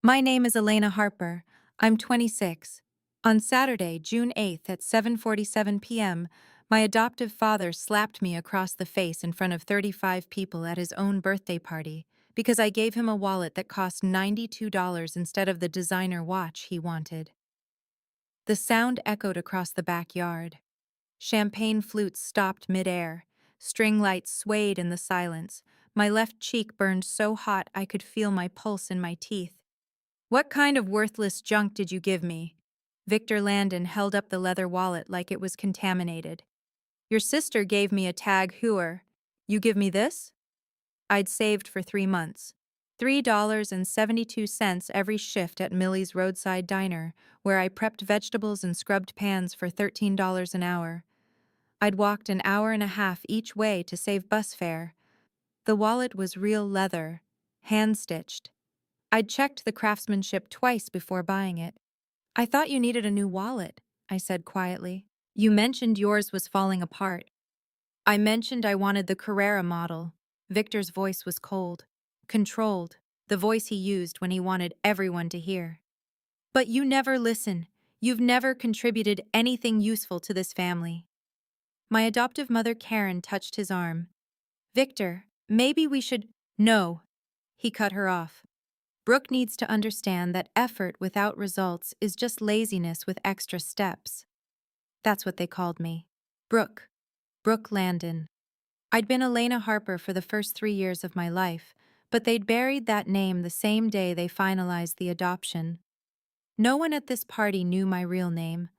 My name is Elena Harper. I'm 26. On Saturday, June 8th at 7:47 p.m., my adoptive father slapped me across the face in front of 35 people at his own birthday party because I gave him a wallet that cost $92 instead of the designer watch he wanted. The sound echoed across the backyard. Champagne flutes stopped midair. String lights swayed in the silence. My left cheek burned so hot I could feel my pulse in my teeth. "What kind of worthless junk did you give me?" Victor Landon held up the leather wallet like it was contaminated. "Your sister gave me a tag heuer. You give me this?" I'd saved for 3 months. $3.72 every shift at Millie's roadside diner, where I prepped vegetables and scrubbed pans for $13 an hour. I'd walked an hour and a half each way to save bus fare. The wallet was real leather, hand-stitched. I'd checked the craftsmanship twice before buying it. "I thought you needed a new wallet," I said quietly. "You mentioned yours was falling apart." "I mentioned I wanted the Carrera model." Victor's voice was cold, controlled, the voice he used when he wanted everyone to hear. "But you never listen. You've never contributed anything useful to this family." My adoptive mother Karen touched his arm. "Victor, maybe we should—" "No." He cut her off. "Brooke needs to understand that effort without results is just laziness with extra steps." That's what they called me. Brooke. Brooke Landon. I'd been Elena Harper for the first 3 years of my life, but they'd buried that name the same day they finalized the adoption. No one at this party knew my real name.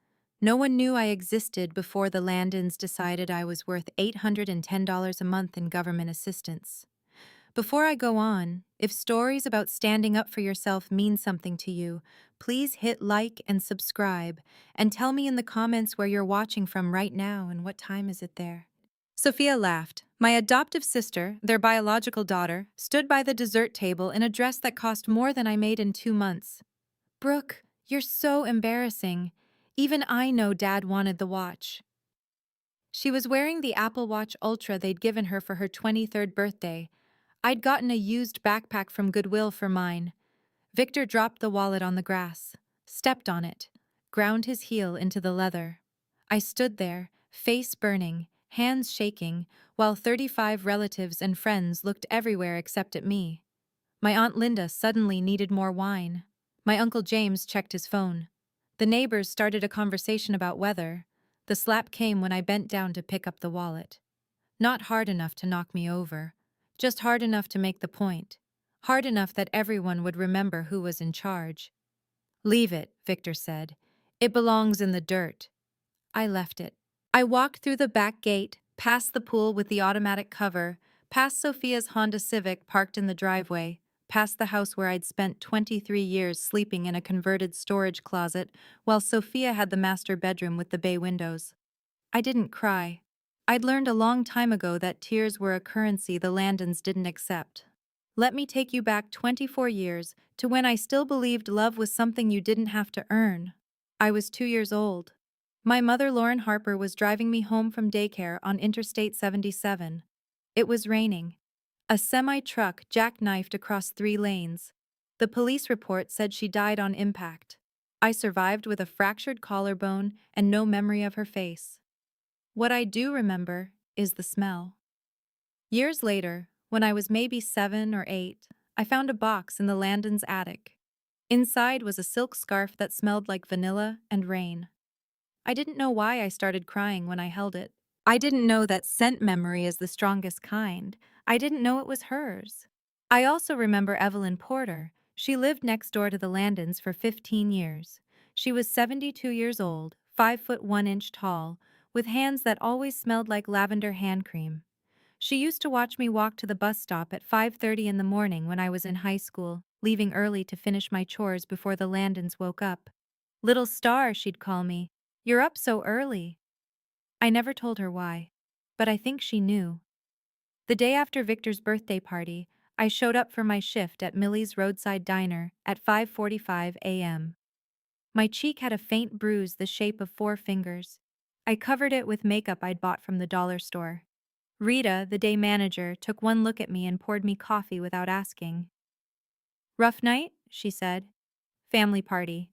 No one knew I existed before the Landons decided I was worth $810 a month in government assistance. Before I go on, if stories about standing up for yourself mean something to you, please hit like and subscribe, and tell me in the comments where you're watching from right now and what time is it there. Sophia laughed. My adoptive sister, their biological daughter, stood by the dessert table in a dress that cost more than I made in 2 months. "Brooke, you're so embarrassing. Even I know Dad wanted the watch." She was wearing the Apple Watch Ultra they'd given her for her 23rd birthday. I'd gotten a used backpack from Goodwill for mine. Victor dropped the wallet on the grass, stepped on it, ground his heel into the leather. I stood there, face burning, hands shaking, while 35 relatives and friends looked everywhere except at me. My Aunt Linda suddenly needed more wine. My Uncle James checked his phone. The neighbors started a conversation about weather. The slap came when I bent down to pick up the wallet. Not hard enough to knock me over, just hard enough to make the point. Hard enough that everyone would remember who was in charge. "Leave it," Victor said. "It belongs in the dirt." I left it. I walked through the back gate, past the pool with the automatic cover, past Sophia's Honda Civic parked in the driveway, past the house where I'd spent 23 years sleeping in a converted storage closet while Sophia had the master bedroom with the bay windows. I didn't cry. I'd learned a long time ago that tears were a currency the Landons didn't accept. Let me take you back 24 years to when I still believed love was something you didn't have to earn. I was 2 years old. My mother, Lauren Harper, was driving me home from daycare on Interstate 77. It was raining. A semi-truck jackknifed across 3 lanes. The police report said she died on impact. I survived with a fractured collarbone and no memory of her face. What I do remember is the smell. Years later, when I was maybe 7 or 8, I found a box in the Landon's attic. Inside was a silk scarf that smelled like vanilla and rain. I didn't know why I started crying when I held it. I didn't know that scent memory is the strongest kind. I didn't know it was hers. I also remember Evelyn Porter. She lived next door to the Landons for 15 years. She was 72 years old, 5 foot 1 inch tall, with hands that always smelled like lavender hand cream. She used to watch me walk to the bus stop at 5:30 in the morning when I was in high school, leaving early to finish my chores before the Landons woke up. "Little star," she'd call me. "You're up so early." I never told her why, but I think she knew. The day after Victor's birthday party, I showed up for my shift at Millie's roadside diner at 5:45 a.m. My cheek had a faint bruise the shape of 4 fingers. I covered it with makeup I'd bought from the dollar store. Rita, the day manager, took one look at me and poured me coffee without asking. "Rough night?" she said. Family party.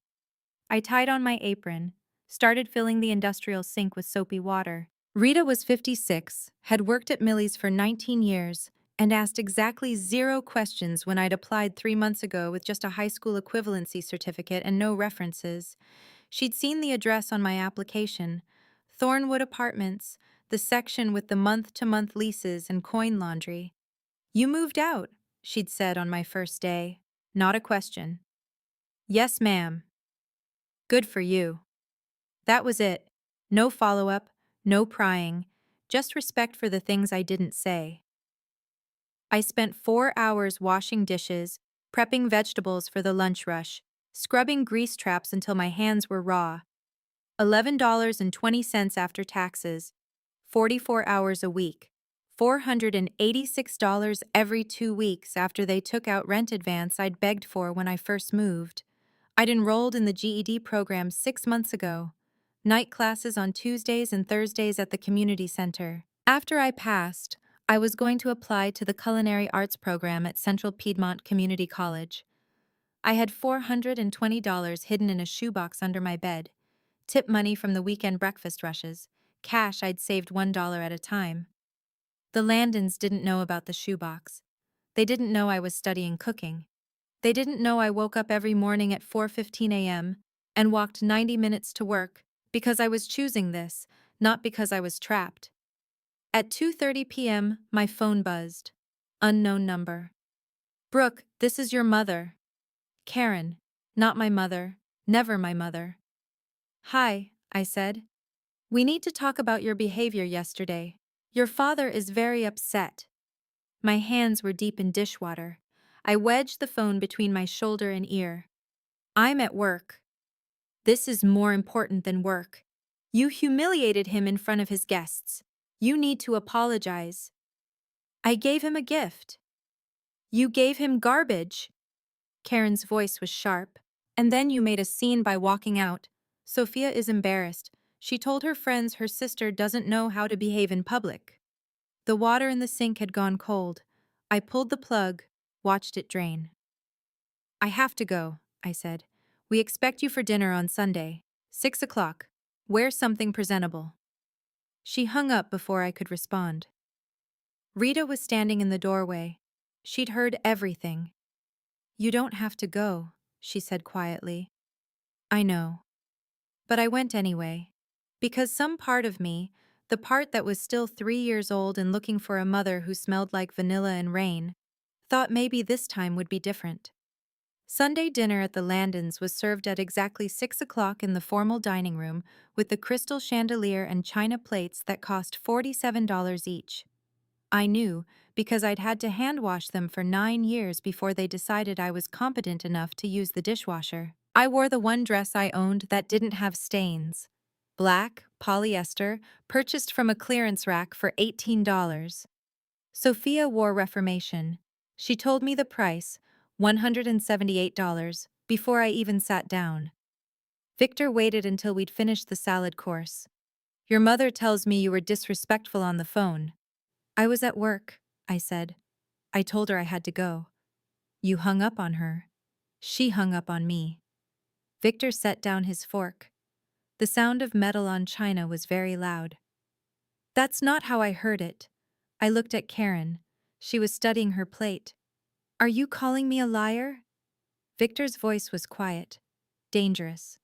I tied on my apron, started filling the industrial sink with soapy water. Rita was 56, had worked at Millie's for 19 years, and asked exactly 0 questions when I'd applied 3 months ago with just a high school equivalency certificate and no references. She'd seen the address on my application, Thornwood Apartments, the section with the month-to-month leases and coin laundry. "You moved out," she'd said on my first day. Not a question. "Yes, ma'am." "Good for you." That was it. No follow-up, no prying, just respect for the things I didn't say. I spent 4 hours washing dishes, prepping vegetables for the lunch rush, scrubbing grease traps until my hands were raw. $11.20 after taxes, 44 hours a week, $486 every 2 weeks after they took out rent advance I'd begged for when I first moved. I'd enrolled in the GED program 6 months ago. Night classes on Tuesdays and Thursdays at the community center. After I passed, I was going to apply to the culinary arts program at Central Piedmont Community College. I had $420 hidden in a shoebox under my bed, tip money from the weekend breakfast rushes, cash I'd saved $1 at a time. The Landons didn't know about the shoebox. They didn't know I was studying cooking. They didn't know I woke up every morning at 4:15 a.m. and walked 90 minutes to work because I was choosing this, not because I was trapped. At 2:30 p.m., my phone buzzed. Unknown number. "Brooke, this is your mother." "Karen. Not my mother. Never my mother." "Hi," I said. "We need to talk about your behavior yesterday. Your father is very upset." My hands were deep in dishwater. I wedged the phone between my shoulder and ear. "I'm at work." "This is more important than work. You humiliated him in front of his guests. You need to apologize." "I gave him a gift." "You gave him garbage." Karen's voice was sharp. "And then you made a scene by walking out. Sophia is embarrassed. She told her friends her sister doesn't know how to behave in public." The water in the sink had gone cold. I pulled the plug, watched it drain. "I have to go," I said. "We expect you for dinner on Sunday. 6 o'clock. Wear something presentable." She hung up before I could respond. Rita was standing in the doorway. She'd heard everything. "You don't have to go," she said quietly. "I know." But I went anyway. Because some part of me, the part that was still 3 years old and looking for a mother who smelled like vanilla and rain, thought maybe this time would be different. Sunday dinner at the Landons was served at exactly 6 o'clock in the formal dining room with the crystal chandelier and china plates that cost $47 each. I knew because I'd had to hand wash them for 9 years before they decided I was competent enough to use the dishwasher. I wore the one dress I owned that didn't have stains. Black, polyester, purchased from a clearance rack for $18. Sophia wore Reformation. She told me the price, $178, before I even sat down. Victor waited until we'd finished the salad course. "Your mother tells me you were disrespectful on the phone." "I was at work," I said. "I told her I had to go." "You hung up on her." "She hung up on me." Victor set down his fork. The sound of metal on china was very loud. "That's not how I heard it." I looked at Karen. She was studying her plate. "Are you calling me a liar?" Victor's voice was quiet, dangerous.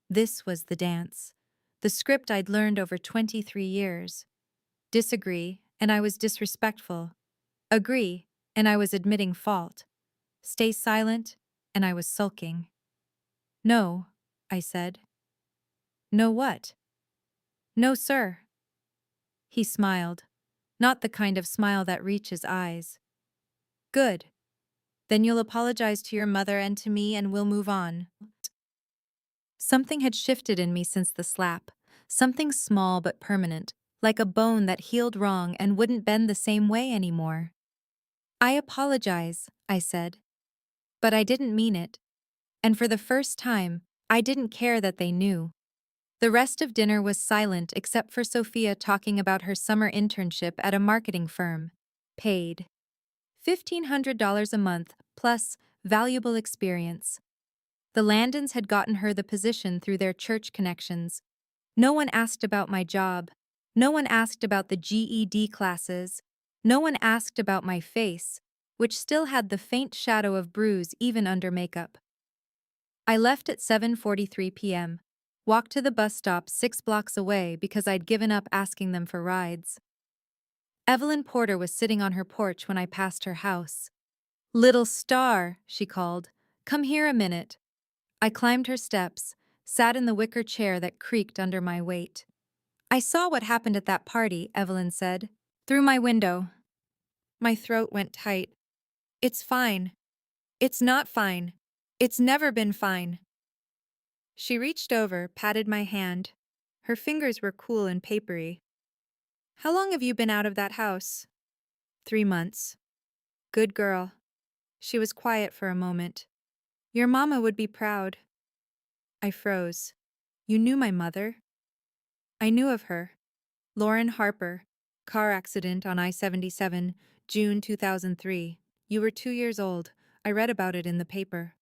This was the dance. The script I'd learned over 23 years. Disagree, and I was disrespectful. Agree, and I was admitting fault. Stay silent, and I was sulking. "No," I said. "No what?" "No, sir." He smiled. Not the kind of smile that reaches eyes. "Good. Then you'll apologize to your mother and to me and we'll move on." Something had shifted in me since the slap. Something small but permanent, like a bone that healed wrong and wouldn't bend the same way anymore. "I apologize," I said. But I didn't mean it. And for the first time, I didn't care that they knew. The rest of dinner was silent except for Sophia talking about her summer internship at a marketing firm. Paid $1,500 a month, plus Valuable experience. The Landons had gotten her the position through their church connections. No one asked about my job. No one asked about the GED classes. No one asked about my face, which still had the faint shadow of bruise even under makeup. I left at 7:43 p.m., walked to the bus stop 6 blocks away because I'd given up asking them for rides. Evelyn Porter was sitting on her porch when I passed her house. "Little star," she called. "Come here a minute." I climbed her steps, sat in the wicker chair that creaked under my weight. "I saw what happened at that party," Evelyn said. "Through my window." My throat went tight. "It's fine. It's not fine. It's never been fine." She reached over, patted my hand. Her fingers were cool and papery. "How long have you been out of that house?" 3 months. "Good girl." She was quiet for a moment. "Your mama would be proud." I froze. "You knew my mother?" "I knew of her. Lauren Harper. Car accident on I-77, June 2003. You were 2 years old. I read about it in the paper."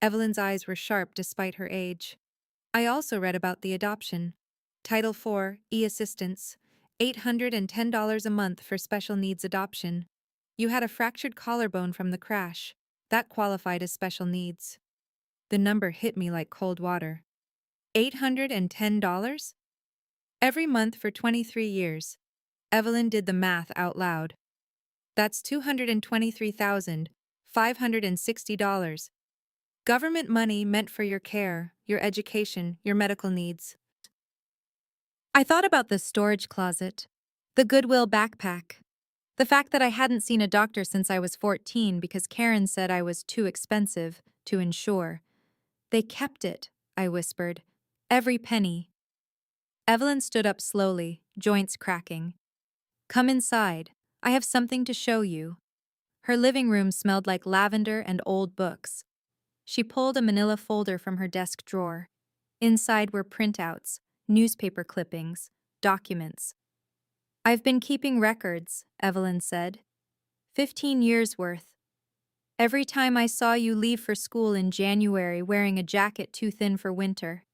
Evelyn's eyes were sharp despite her age. "I also read about the adoption. Title IV, e-assistance, $810 a month for special needs adoption. You had a fractured collarbone from the crash. That qualified as special needs." The number hit me like cold water. $810? Every month for 23 years. Evelyn did the math out loud. "That's $223,560. Government money meant for your care, your education, your medical needs." I thought about the storage closet, the Goodwill backpack, the fact that I hadn't seen a doctor since I was 14 because Karen said I was too expensive to insure. "They kept it," I whispered. "Every penny." Evelyn stood up slowly, joints cracking. "Come inside. I have something to show you." Her living room smelled like lavender and old books. She pulled a manila folder from her desk drawer. Inside were printouts, newspaper clippings, documents. "I've been keeping records," Evelyn said. 15 years worth. Every time I saw you leave for school in January wearing a jacket too thin for winter.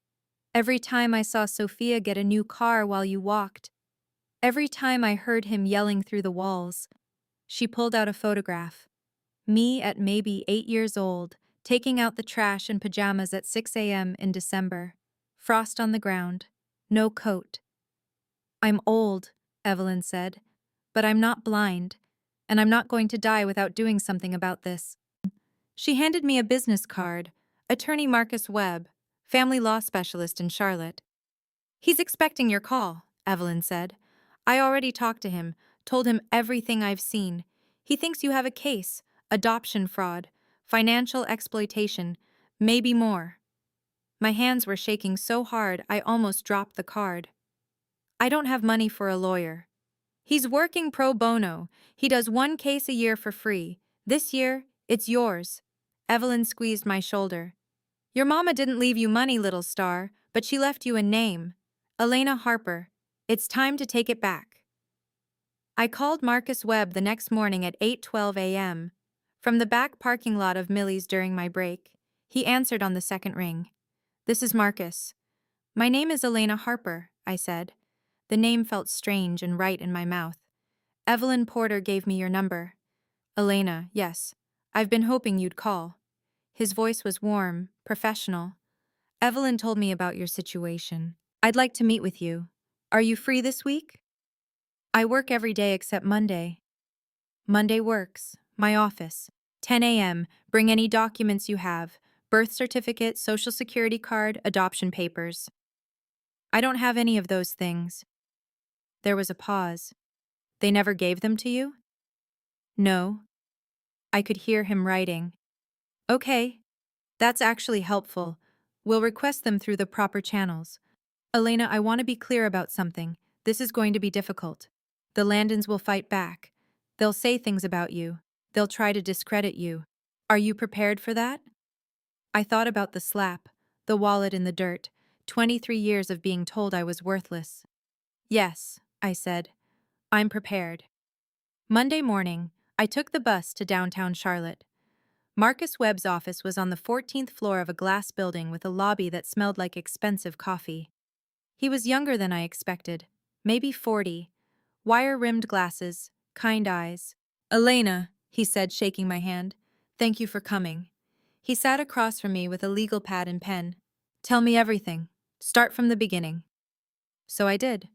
Every time I saw Sophia get a new car while you walked. Every time I heard him yelling through the walls." She pulled out a photograph. Me at maybe 8 years old, taking out the trash in pajamas at 6 a.m. in December. Frost on the ground. No coat. "I'm old," Evelyn said, "but I'm not blind, and I'm not going to die without doing something about this." She handed me a business card. "Attorney Marcus Webb, family law specialist in Charlotte." "He's expecting your call," Evelyn said. "I already talked to him, told him everything I've seen. He thinks you have a case, adoption fraud, financial exploitation, maybe more." My hands were shaking so hard I almost dropped the card. "I don't have money for a lawyer. He's working pro bono. He does 1 case a year for free. This year, it's yours." Evelyn squeezed my shoulder. "Your mama didn't leave you money, little star, but she left you a name. Elena Harper. It's time to take it back." I called Marcus Webb the next morning at 8:12 a.m. From the back parking lot of Millie's during my break. He answered on the second ring. "This is Marcus." "My name is Elena Harper," I said. The name felt strange and right in my mouth. "Evelyn Porter gave me your number." "Elena, yes. I've been hoping you'd call." His voice was warm, professional. "Evelyn told me about your situation. I'd like to meet with you. Are you free this week?" "I work every day except Monday." "Monday works. My office. 10 a.m. Bring any documents you have. Birth certificate, social security card, adoption papers." "I don't have any of those things." There was a pause. "They never gave them to you?" "No." I could hear him writing. "Okay. That's actually helpful. We'll request them through the proper channels. Elena, I want to be clear about something. This is going to be difficult. The Landons will fight back. They'll say things about you. They'll try to discredit you. Are you prepared for that?" I thought about the slap, the wallet in the dirt, 23 years of being told I was worthless. "Yes," I said. "I'm prepared." Monday morning, I took the bus to downtown Charlotte. Marcus Webb's office was on the 14th floor of a glass building with a lobby that smelled like expensive coffee. He was younger than I expected, maybe 40, wire-rimmed glasses, kind eyes. "Elena," he said, shaking my hand, "thank you for coming." He sat across from me with a legal pad and pen. "Tell me everything. Start from the beginning." So I did.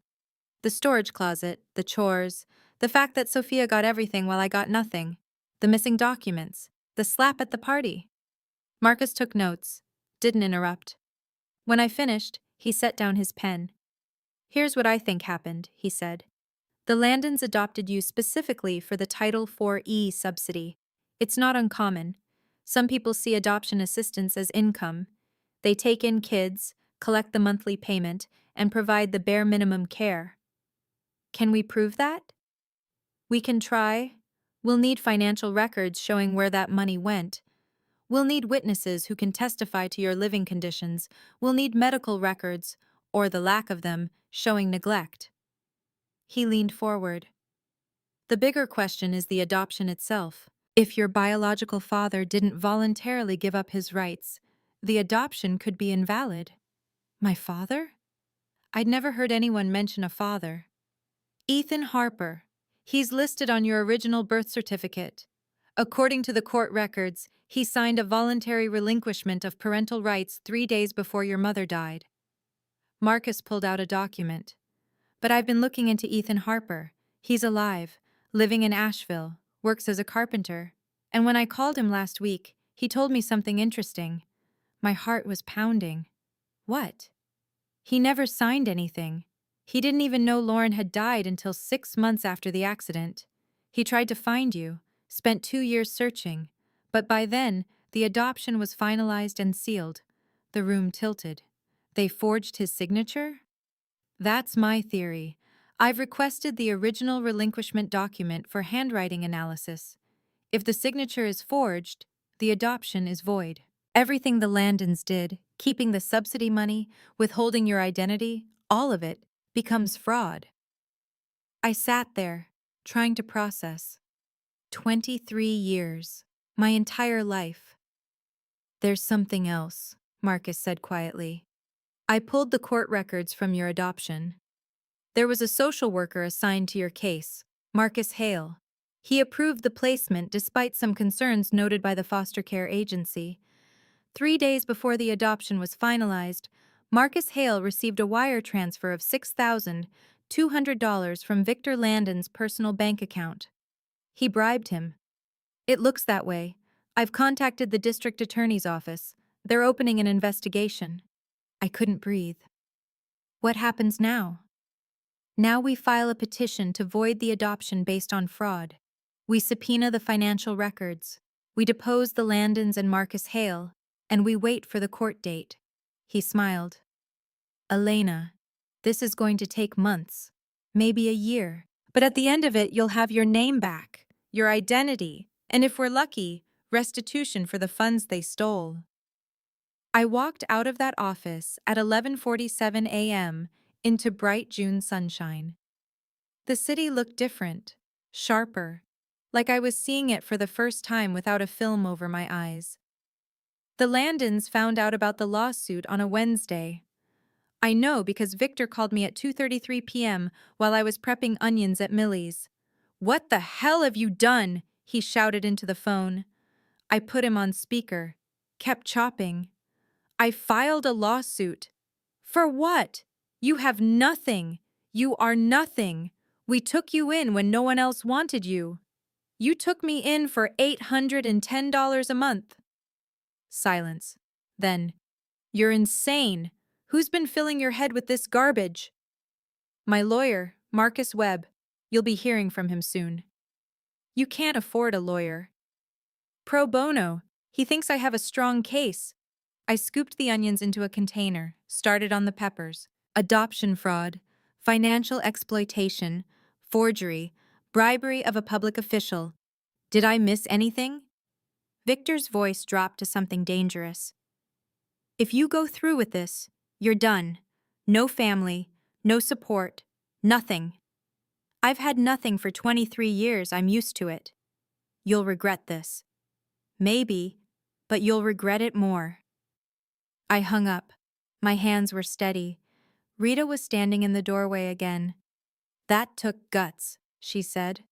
The storage closet, the chores, the fact that Sophia got everything while I got nothing, the missing documents, the slap at the party. Marcus took notes, didn't interrupt. When I finished, he set down his pen. "Here's what I think happened," he said. "The Landons adopted you specifically for the Title IV-E subsidy. It's not uncommon. Some people see adoption assistance as income. They take in kids, collect the monthly payment, and provide the bare minimum care. Can we prove that? We can try. We'll need financial records showing where that money went. We'll need witnesses who can testify to your living conditions. We'll need medical records, or the lack of them, showing neglect." He leaned forward. "The bigger question is the adoption itself. If your biological father didn't voluntarily give up his rights, the adoption could be invalid." My father? I'd never heard anyone mention a father. "Ethan Harper. He's listed on your original birth certificate. According to the court records, he signed a voluntary relinquishment of parental rights 3 days before your mother died." Marcus pulled out a document. "But I've been looking into Ethan Harper. He's alive, living in Asheville, works as a carpenter. And when I called him last week, he told me something interesting." My heart was pounding. "What?" "He never signed anything. He didn't even know Lauren had died until 6 months after the accident. He tried to find you, spent 2 years searching, but by then, the adoption was finalized and sealed." The room tilted. "They forged his signature?" "That's my theory. I've requested the original relinquishment document for handwriting analysis. If the signature is forged, the adoption is void. Everything the Landons did, keeping the subsidy money, withholding your identity, all of it, becomes fraud." I sat there, trying to process. 23 years. My entire life. "There's something else," Marcus said quietly. "I pulled the court records from your adoption. There was a social worker assigned to your case, Marcus Hale. He approved the placement despite some concerns noted by the foster care agency. 3 days before the adoption was finalized, Marcus Hale received a wire transfer of $6,200 from Victor Landon's personal bank account. He bribed him. It looks that way. I've contacted the district attorney's office. They're opening an investigation." I couldn't breathe. "What happens now?" "Now we file a petition to void the adoption based on fraud. We subpoena the financial records. We depose the Landons and Marcus Hale, and we wait for the court date." He smiled. "Elena, this is going to take months, maybe a year, but at the end of it you'll have your name back, your identity, and if we're lucky, restitution for the funds they stole." I walked out of that office at 11:47 a.m. into bright June sunshine. The city looked different, sharper, like I was seeing it for the first time without a film over my eyes. The Landons found out about the lawsuit on a Wednesday. I know because Victor called me at 2:33 p.m. while I was prepping onions at Millie's. "What the hell have you done?" he shouted into the phone. I put him on speaker, kept chopping. "I filed a lawsuit." "For what? You have nothing. You are nothing. We took you in when no one else wanted you. You took me in for $810 a month." Silence. Then, "You're insane. Who's been filling your head with this garbage?" "My lawyer, Marcus Webb. You'll be hearing from him soon." "You can't afford a lawyer." "Pro bono. He thinks I have a strong case." I scooped the onions into a container, started on the peppers. Adoption fraud, financial exploitation, forgery, bribery of a public official. Did I miss anything? Victor's voice dropped to something dangerous. "If you go through with this, you're done. No family, no support, nothing. I've had nothing for 23 years, I'm used to it. You'll regret this." Maybe, but you'll regret it more. I hung up. My hands were steady. Rita was standing in the doorway again. That took guts, she said.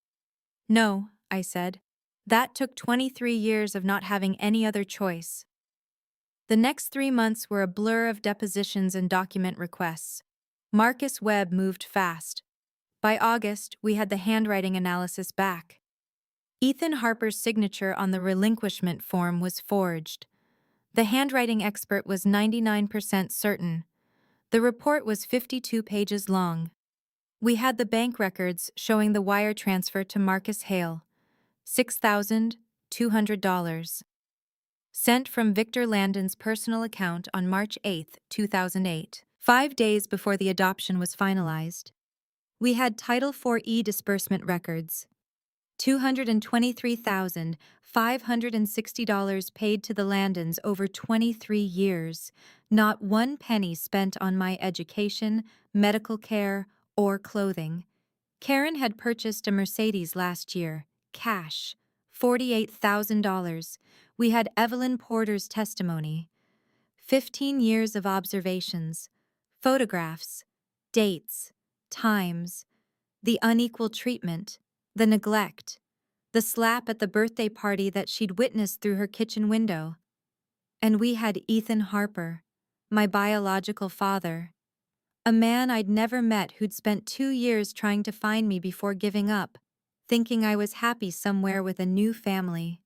No, I said. That took 23 years of not having any other choice. The next 3 months were a blur of depositions and document requests. Marcus Webb moved fast. By August, we had the handwriting analysis back. Ethan Harper's signature on the relinquishment form was forged. The handwriting expert was 99% certain. The report was 52 pages long. We had the bank records showing the wire transfer to Marcus Hale. $6,200. Sent from Victor Landon's personal account on March 8, 2008, 5 days before the adoption was finalized. We had Title IV disbursement records. $223,560 paid to the Landons over 23 years, not one penny spent on my education, medical care, or clothing. Karen had purchased a Mercedes last year, cash, $48,000. We had Evelyn Porter's testimony. 15 years of observations, photographs, dates, times, the unequal treatment, the neglect, the slap at the birthday party that she'd witnessed through her kitchen window. And we had Ethan Harper, my biological father. A man I'd never met who'd spent 2 years trying to find me before giving up, thinking I was happy somewhere with a new family.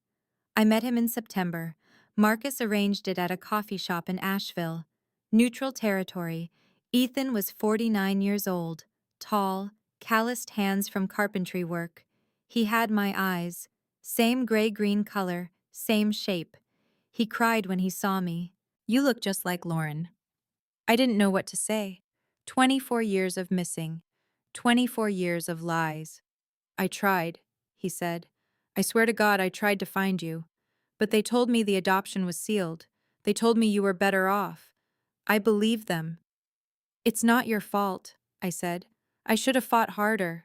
I met him in September. Marcus arranged it at a coffee shop in Asheville. Neutral territory. Ethan was 49 years old, tall, calloused hands from carpentry work. He had my eyes. Same gray-green color, same shape. He cried when he saw me. You look just like Lauren. I didn't know what to say. 24 years of missing. 24 years of lies. I tried, he said. I swear to God I tried to find you. But they told me the adoption was sealed. They told me you were better off. I believed them. It's not your fault, I said. I should have fought harder.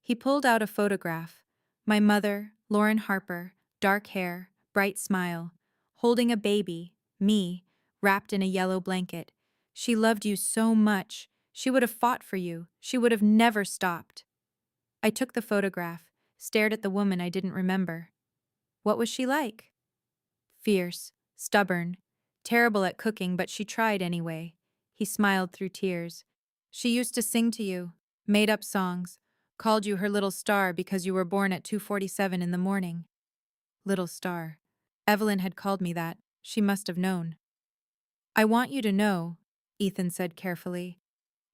He pulled out a photograph. My mother, Lauren Harper, dark hair, bright smile, holding a baby, me, wrapped in a yellow blanket. She loved you so much. She would have fought for you. She would have never stopped. I took the photograph, stared at the woman I didn't remember. What was she like? Fierce, stubborn, terrible at cooking, but she tried anyway. He smiled through tears. She used to sing to you, made up songs, called you her little star because you were born at 2:47 in the morning. Little star. Evelyn had called me that. She must have known. I want you to know, Ethan said carefully.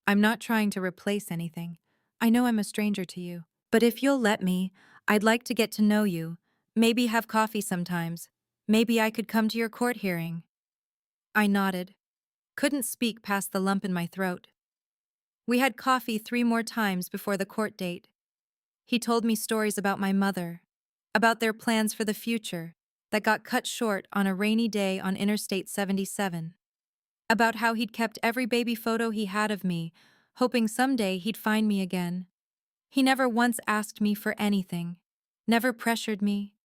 I'm not trying to replace anything. I know I'm a stranger to you. But if you'll let me, I'd like to get to know you. Maybe have coffee sometimes. Maybe I could come to your court hearing. I nodded. Couldn't speak past the lump in my throat. We had coffee 3 more times before the court date. He told me stories about my mother, about their plans for the future that got cut short on a rainy day on Interstate 77, about how he'd kept every baby photo he had of me, hoping someday he'd find me again. He never once asked me for anything, never pressured me,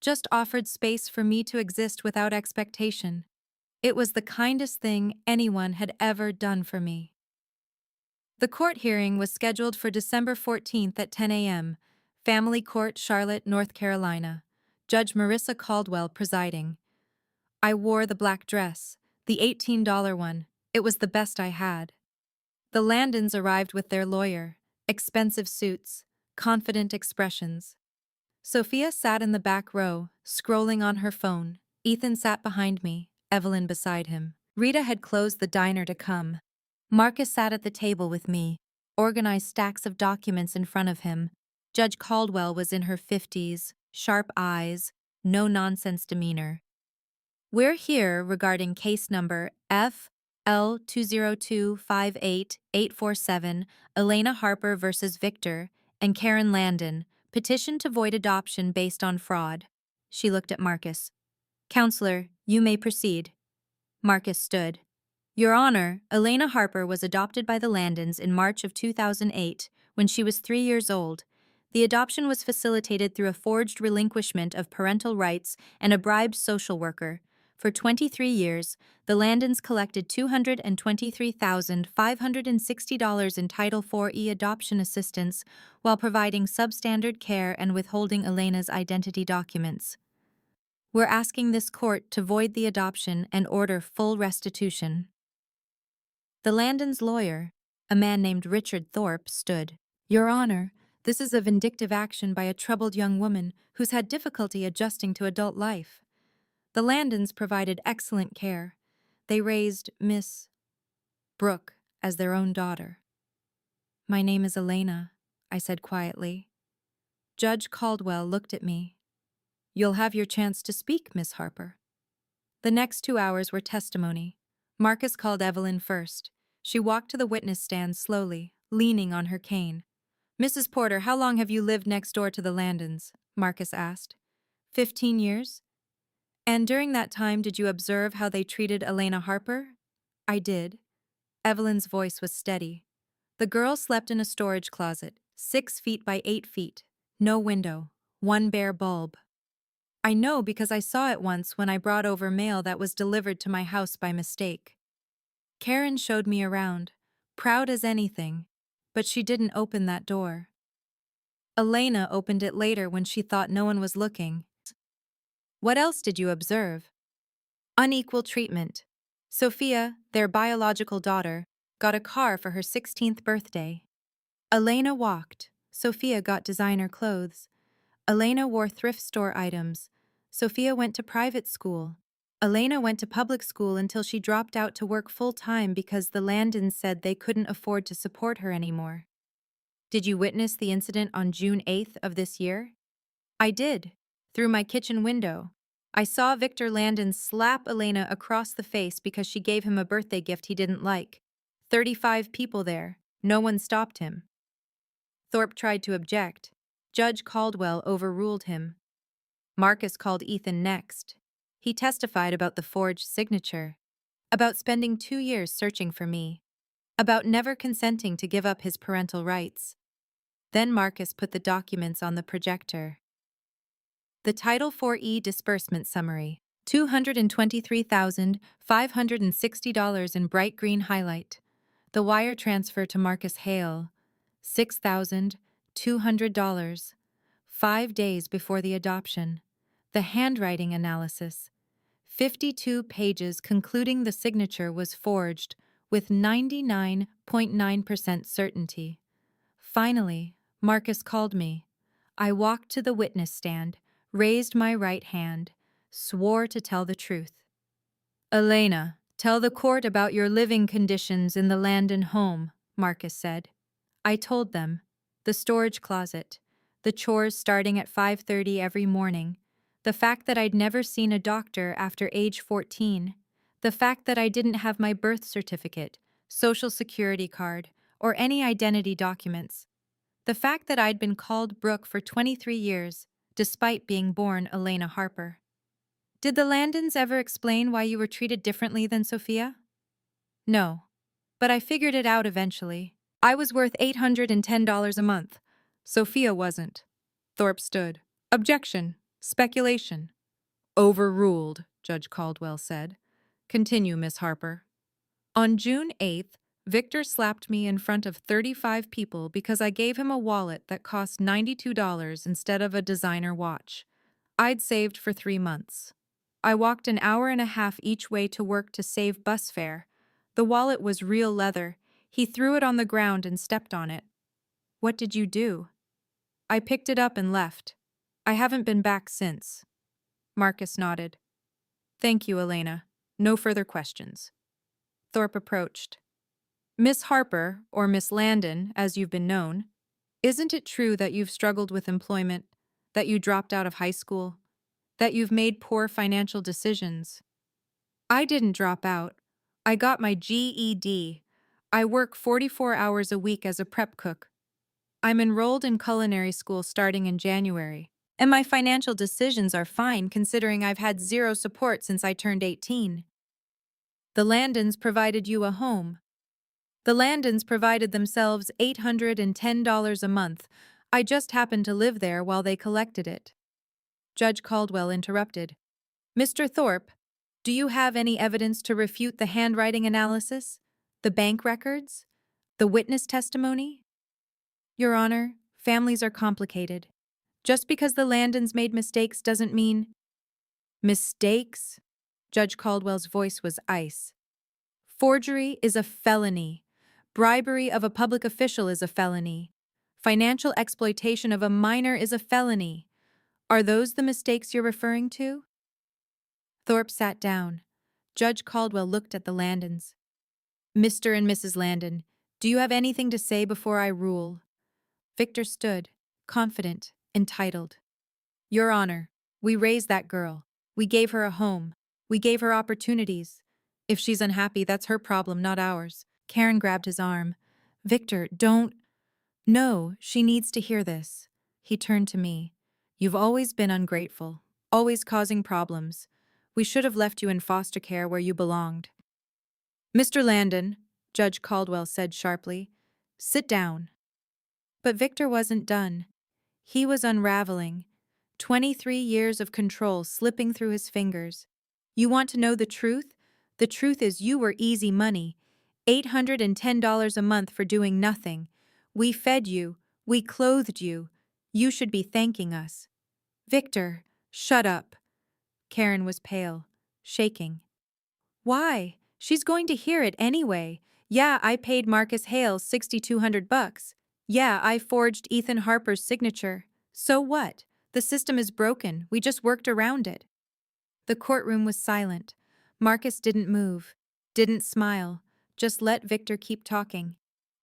just offered space for me to exist without expectation. It was the kindest thing anyone had ever done for me. The court hearing was scheduled for December 14th at 10 a.m., Family Court, Charlotte, North Carolina. Judge Marissa Caldwell presiding. I wore the black dress, the $18 one. It was the best I had. The Landons arrived with their lawyer, expensive suits, confident expressions. Sophia sat in the back row, scrolling on her phone. Ethan sat behind me, Evelyn beside him. Rita had closed the diner to come. Marcus sat at the table with me, organized stacks of documents in front of him. Judge Caldwell was in her 50s, sharp eyes, no-nonsense demeanor. We're here regarding case number FL20258-847, Elena Harper versus Victor and Karen Landon, petition to void adoption based on fraud. She looked at Marcus. Counselor, you may proceed. Marcus stood. Your Honor, Elena Harper was adopted by the Landons in March of 2008 when she was 3 years old. The adoption was facilitated through a forged relinquishment of parental rights and a bribed social worker. For 23 years, the Landons collected $223,560 in Title IV adoption assistance while providing substandard care and withholding Elena's identity documents. We're asking this court to void the adoption and order full restitution. The Landons' lawyer, a man named Richard Thorpe, stood. Your Honor, this is a vindictive action by a troubled young woman who's had difficulty adjusting to adult life. The Landons provided excellent care. They raised Miss Brooke as their own daughter. My name is Elena, I said quietly. Judge Caldwell looked at me. You'll have your chance to speak, Miss Harper. The next 2 hours were testimony. Marcus called Evelyn first. She walked to the witness stand slowly, leaning on her cane. Mrs. Porter, how long have you lived next door to the Landons? Marcus asked. 15 years. And during that time, did you observe how they treated Elena Harper? I did. Evelyn's voice was steady. The girl slept in a storage closet, 6 feet by 8 feet. No window. One bare bulb. I know because I saw it once when I brought over mail that was delivered to my house by mistake. Karen showed me around, proud as anything, but she didn't open that door. Elena opened it later when she thought no one was looking. What else did you observe? Unequal treatment. Sophia, their biological daughter, got a car for her 16th birthday. Elena walked. Sophia got designer clothes. Elena wore thrift store items. Sophia went to private school. Elena went to public school until she dropped out to work full-time because the Landons said they couldn't afford to support her anymore. Did you witness the incident on June 8th of this year? I did. Through my kitchen window. I saw Victor Landon slap Elena across the face because she gave him a birthday gift he didn't like. 35 people there. No one stopped him. Thorpe tried to object. Judge Caldwell overruled him. Marcus called Ethan next. He testified about the forged signature, about spending 2 years searching for me, about never consenting to give up his parental rights. Then Marcus put the documents on the projector. The Title IV disbursement summary, $223,560 in bright green highlight. The wire transfer to Marcus Hale, $6,200, 5 days before the adoption. The handwriting analysis, 52 pages concluding the signature was forged with 99.9% certainty. Finally, Marcus called me. I walked to the witness stand, raised my right hand, swore to tell the truth. Elena, tell the court about your living conditions in the Landon home, Marcus said. I told them. The storage closet, the chores starting at 5:30 every morning, the fact that I'd never seen a doctor after age 14, the fact that I didn't have my birth certificate, social security card, or any identity documents, the fact that I'd been called Brooke for 23 years, despite being born Elena Harper. Did the Landons ever explain why you were treated differently than Sophia? No, but I figured it out eventually. I was worth $810 a month. Sophia wasn't. Thorpe stood. Objection. Speculation. Overruled, Judge Caldwell said. Continue, Miss Harper. On June 8th, Victor slapped me in front of 35 people because I gave him a wallet that cost $92 instead of a designer watch. I'd saved for 3 months. I walked an hour and a half each way to work to save bus fare. The wallet was real leather. He threw it on the ground and stepped on it. What did you do? I picked it up and left. I haven't been back since. Marcus nodded. Thank you, Elena. No further questions. Thorpe approached. Miss Harper, or Miss Landon, as you've been known, isn't it true that you've struggled with employment, that you dropped out of high school, that you've made poor financial decisions? I didn't drop out. I got my GED. I work 44 hours a week as a prep cook. I'm enrolled in culinary school starting in January, and my financial decisions are fine considering I've had zero support since I turned 18. The Landons provided you a home. The Landons provided themselves $810 a month. I just happened to live there while they collected it. Judge Caldwell interrupted. Mr. Thorpe, do you have any evidence to refute the handwriting analysis? The bank records? The witness testimony? Your Honor, families are complicated. Just because the Landons made mistakes doesn't mean… Mistakes? Judge Caldwell's voice was ice. Forgery is a felony. Bribery of a public official is a felony. Financial exploitation of a minor is a felony. Are those the mistakes you're referring to? Thorpe sat down. Judge Caldwell looked at the Landons. Mr. and Mrs. Landon, do you have anything to say before I rule? Victor stood, confident, entitled. Your Honor, we raised that girl. We gave her a home. We gave her opportunities. If she's unhappy, that's her problem, not ours. Karen grabbed his arm. Victor, don't… No, she needs to hear this. He turned to me. You've always been ungrateful, always causing problems. We should have left you in foster care where you belonged. Mr. Landon, Judge Caldwell said sharply, sit down. But Victor wasn't done. He was unraveling. 23 years of control slipping through his fingers. You want to know the truth? The truth is you were easy money. $810 a month for doing nothing. We fed you. We clothed you. You should be thanking us. Victor, shut up. Karen was pale, shaking. Why? She's going to hear it anyway. Yeah, I paid Marcus Hale $6,200. Yeah, I forged Ethan Harper's signature. So what? The system is broken. We just worked around it. The courtroom was silent. Marcus didn't move, didn't smile, just let Victor keep talking.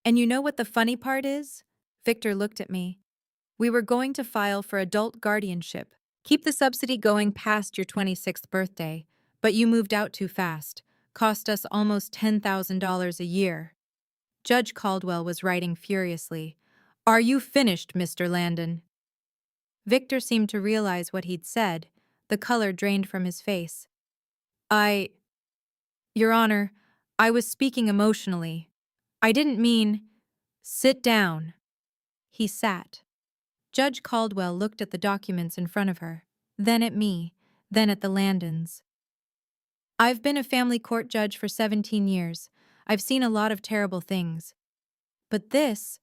And you know what the funny part is? Victor looked at me. We were going to file for adult guardianship. Keep the subsidy going past your 26th birthday, but you moved out too fast. Cost us almost $10,000 a year. Judge Caldwell was writing furiously. Are you finished, Mr. Landon? Victor seemed to realize what he'd said. The color drained from his face. Your Honor, I was speaking emotionally. I didn't mean… Sit down. He sat. Judge Caldwell looked at the documents in front of her, then at me, then at the Landons. I've been a family court judge for 17 years. I've seen a lot of terrible things. But this…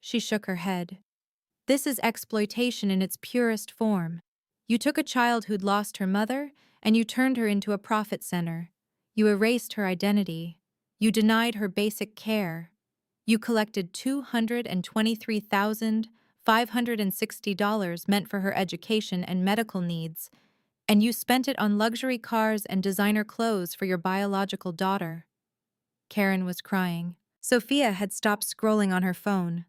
She shook her head. This is exploitation in its purest form. You took a child who'd lost her mother, and you turned her into a profit center. You erased her identity. You denied her basic care. You collected $223,560 meant for her education and medical needs, and you spent it on luxury cars and designer clothes for your biological daughter. Karen was crying. Sophia had stopped scrolling on her phone.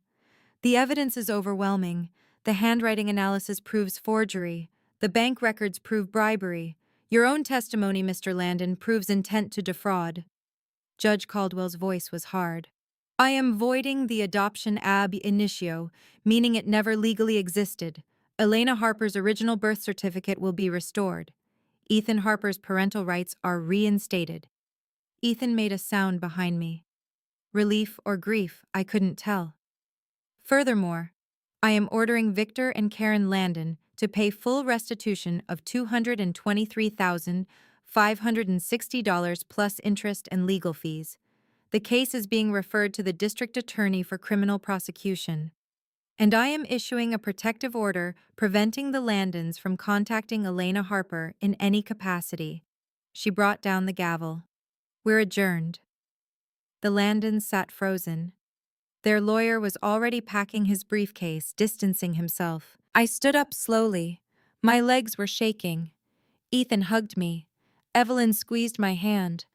The evidence is overwhelming. The handwriting analysis proves forgery. The bank records prove bribery. Your own testimony, Mr. Landon, proves intent to defraud. Judge Caldwell's voice was hard. I am voiding the adoption ab initio, meaning it never legally existed. Elena Harper's original birth certificate will be restored. Ethan Harper's parental rights are reinstated. Ethan made a sound behind me. Relief or grief, I couldn't tell. Furthermore, I am ordering Victor and Karen Landon to pay full restitution of $223,560 plus interest and legal fees. The case is being referred to the district attorney for criminal prosecution. And I am issuing a protective order preventing the Landons from contacting Elena Harper in any capacity. She brought down the gavel. We're adjourned. The Landons sat frozen. Their lawyer was already packing his briefcase, distancing himself. I stood up slowly. My legs were shaking. Ethan hugged me. Evelyn squeezed my hand.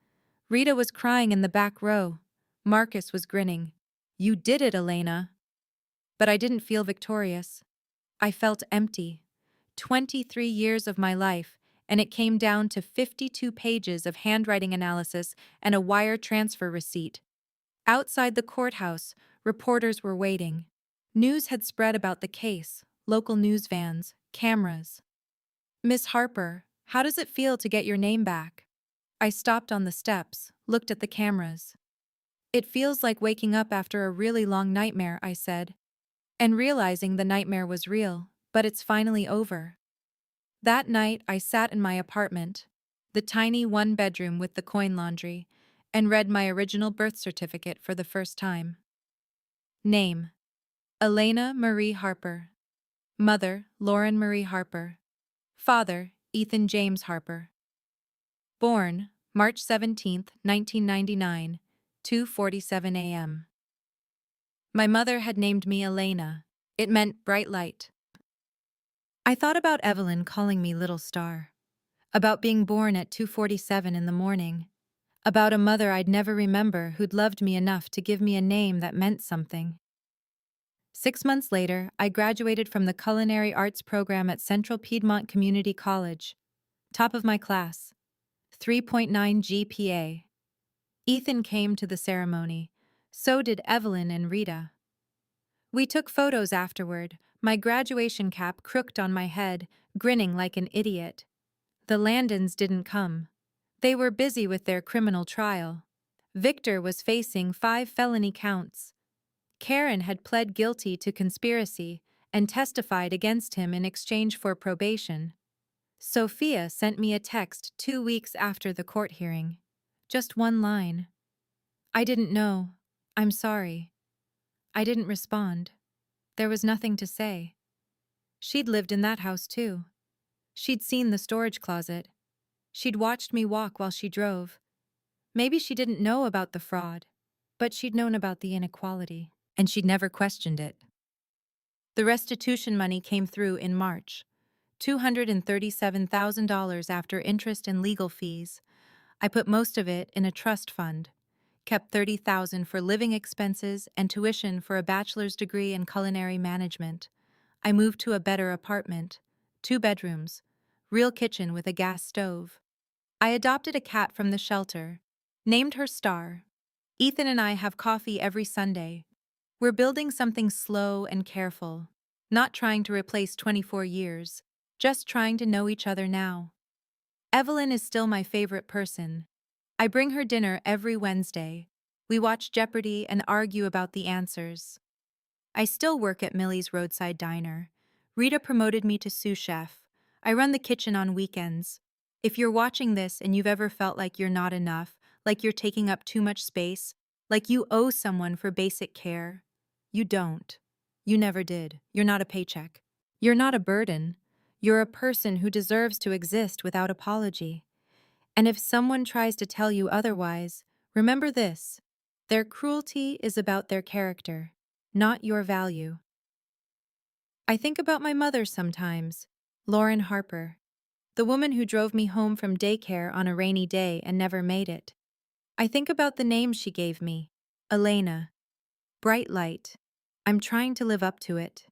Rita was crying in the back row. Marcus was grinning. You did it, Elena. But I didn't feel victorious. I felt empty. 23 years of my life, and it came down to 52 pages of handwriting analysis and a wire transfer receipt. Outside the courthouse, reporters were waiting. News had spread about the case, local news vans, cameras. Miss Harper, how does it feel to get your name back? I stopped on the steps, looked at the cameras. It feels like waking up after a really long nightmare, I said. and realizing the nightmare was real, but it's finally over. That night, I sat in my apartment, the tiny one-bedroom with the coin laundry, and read my original birth certificate for the first time. Name: Elena Marie Harper. Mother: Lauren Marie Harper. Father: Ethan James Harper. Born: March 17, 1999, 2:47 a.m. My mother had named me Elena. It meant bright light. I thought about Evelyn calling me Little Star, about being born at 2:47 in the morning, about a mother I'd never remember who'd loved me enough to give me a name that meant something. 6 months later, I graduated from the culinary arts program at Central Piedmont Community College. Top of my class. 3.9 GPA. Ethan came to the ceremony. So did Evelyn and Rita. We took photos afterward, my graduation cap crooked on my head, grinning like an idiot. The Landons didn't come. They were busy with their criminal trial. Victor was facing 5 felony counts. Karen had pled guilty to conspiracy and testified against him in exchange for probation. Sophia sent me a text 2 weeks after the court hearing. Just one line. I didn't know. I'm sorry. I didn't respond. There was nothing to say. She'd lived in that house too. She'd seen the storage closet. She'd watched me walk while she drove. Maybe she didn't know about the fraud, but she'd known about the inequality, and she'd never questioned it. The restitution money came through in March. $237,000 after interest and legal fees. I put most of it in a trust fund, kept $30,000 for living expenses and tuition for a bachelor's degree in culinary management. I moved to a better apartment, 2 bedrooms, real kitchen with a gas stove. I adopted a cat from the shelter, named her Star. Ethan and I have coffee every Sunday. We're building something slow and careful, not trying to replace 24 years, just trying to know each other now. Evelyn is still my favorite person. I bring her dinner every Wednesday. We watch Jeopardy and argue about the answers. I still work at Millie's roadside diner. Rita promoted me to sous chef. I run the kitchen on weekends. If you're watching this and you've ever felt like you're not enough, like you're taking up too much space, like you owe someone for basic care, you don't. You never did. You're not a paycheck. You're not a burden. You're a person who deserves to exist without apology. And if someone tries to tell you otherwise, remember this: their cruelty is about their character, not your value. I think about my mother sometimes, Lauren Harper, the woman who drove me home from daycare on a rainy day and never made it. I think about the name she gave me, Elena. Bright light. I'm trying to live up to it.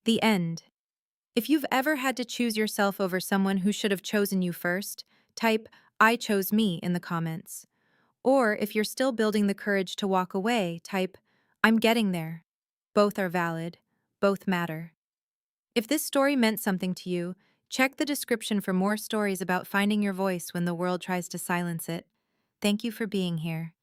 The end. If you've ever had to choose yourself over someone who should have chosen you first, type "I chose me" in the comments. Or if you're still building the courage to walk away, type "I'm getting there." Both are valid. Both matter. If this story meant something to you, check the description for more stories about finding your voice when the world tries to silence it. Thank you for being here.